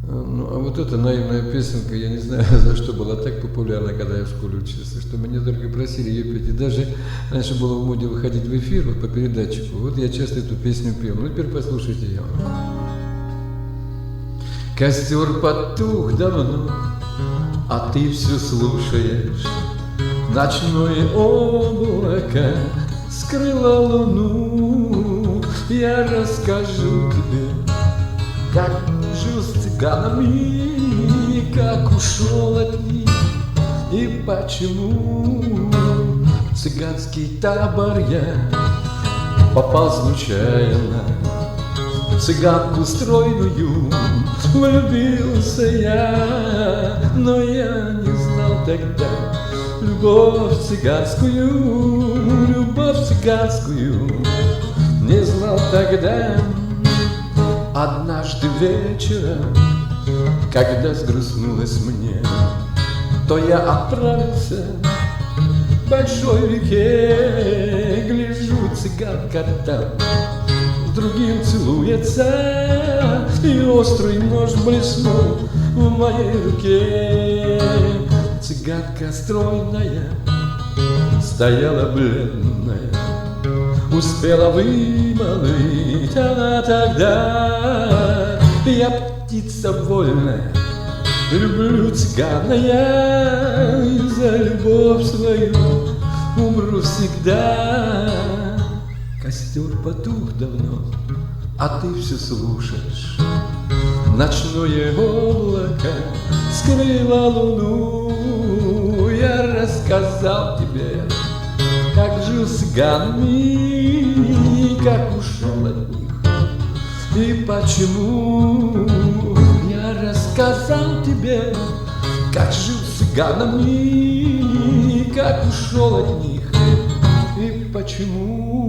Ну, а вот эта наивная песенка, я не знаю, за что была так популярна, когда я в школе учился, что меня только просили ее петь. И даже раньше было в моде выходить в эфир вот по передатчику. Вот я часто эту песню пел. Ну, теперь послушайте ее. Костер потух давно, а ты все слушаешь. Ночное облако скрыло луну. Я расскажу тебе, как жил с цыганами, как ушел от них и почему в цыганский табор я попал случайно. В цыганку стройную влюбился я, но я не знал тогда любовь цыганскую, не знал тогда. Однажды вечером, когда сгрустнулось мне, то я отправился к большой реке. Гляжу, цыганка там с другим целуется, и острый нож блеснул в моей руке. Цыганка стройная стояла бледная, успела вымолвить она тогда: я птица вольная, люблю цыгана я, и за любовь свою умру всегда. Костер потух давно, а ты все слушаешь. Ночное облако скрыло луну. Я рассказал тебе, как жил с цыганами, как ушел от них и почему. Я рассказал тебе, как жил с цыганами, как ушел от них и почему.